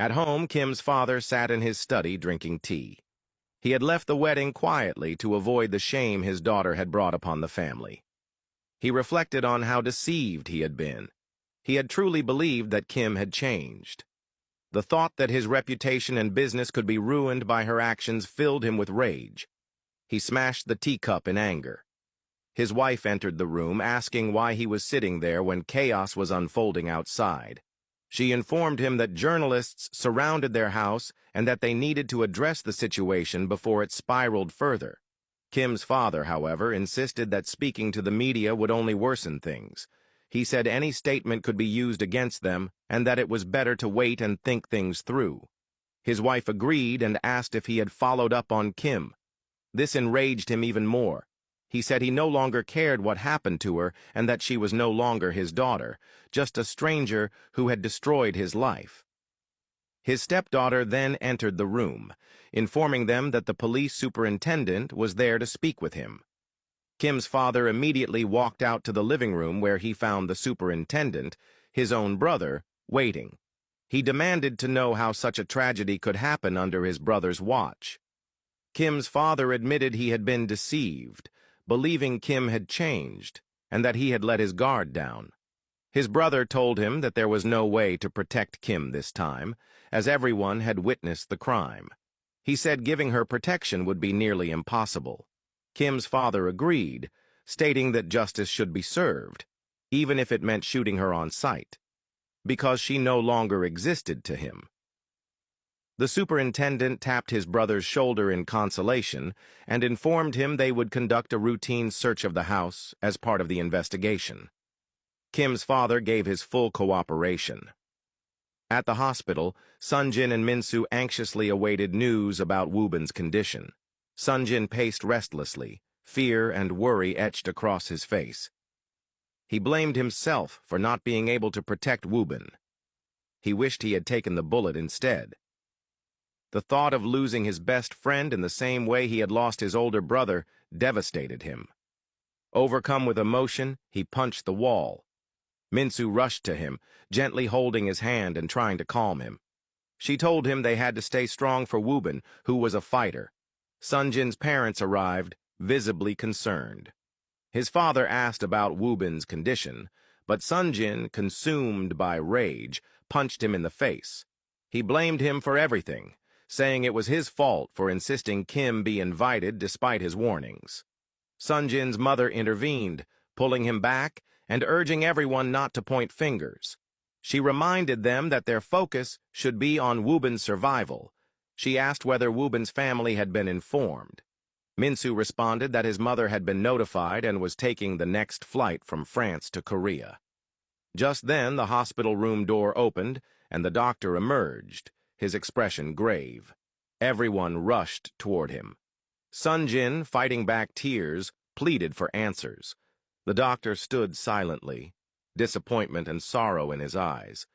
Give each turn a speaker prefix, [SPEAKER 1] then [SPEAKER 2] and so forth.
[SPEAKER 1] At home, Kim's father sat in his study drinking tea. He had left the wedding quietly to avoid the shame his daughter had brought upon the family. He reflected on how deceived he had been. He had truly believed that Kim had changed. The thought that his reputation and business could be ruined by her actions filled him with rage. He smashed the teacup in anger. His wife entered the room, asking why he was sitting there when chaos was unfolding outside. She informed him that journalists surrounded their house and that they needed to address the situation before it spiraled further. Kim's father, however, insisted that speaking to the media would only worsen things. He said any statement could be used against them and that it was better to wait and think things through. His wife agreed and asked if he had followed up on Kim. This enraged him even more. He said he no longer cared what happened to her and that she was no longer his daughter, just a stranger who had destroyed his life. His stepdaughter then entered the room, informing them that the police superintendent was there to speak with him. Kim's father immediately walked out to the living room where he found the superintendent, his own brother, waiting. He demanded to know how such a tragedy could happen under his brother's watch. Kim's father admitted he had been deceived, believing Kim had changed, and that he had let his guard down. His brother told him that there was no way to protect Kim this time, as everyone had witnessed the crime. He said giving her protection would be nearly impossible. Kim's father agreed, stating that justice should be served, even if it meant shooting her on sight, because she no longer existed to him. The superintendent tapped his brother's shoulder in consolation and informed him they would conduct a routine search of the house as part of the investigation. Kim's father gave his full cooperation. At the hospital, Sonjin and Minsu anxiously awaited news about Woobin's condition. Sonjin paced restlessly, fear and worry etched across his face. He blamed himself for not being able to protect Woobin. He wished he had taken the bullet instead. The thought of losing his best friend in the same way he had lost his older brother devastated him. Overcome with emotion, he punched the wall. Minsu rushed to him, gently holding his hand and trying to calm him. She told him they had to stay strong for Woobin, who was a fighter. Sonjin's parents arrived, visibly concerned. His father asked about Woobin's condition, but Sonjin, consumed by rage, punched him in the face. He blamed him for everything, saying it was his fault for insisting Kim be invited despite his warnings. Sonjin's mother intervened, pulling him back and urging everyone not to point fingers. She reminded them that their focus should be on Woobin's survival. She asked whether Woobin's family had been informed. Minsu responded that his mother had been notified and was taking the next flight from France to Korea. Just then, the hospital room door opened and the doctor emerged, his expression grave. Everyone rushed toward him. Sonjin, fighting back tears, pleaded for answers. The doctor stood silently, disappointment and sorrow in his eyes.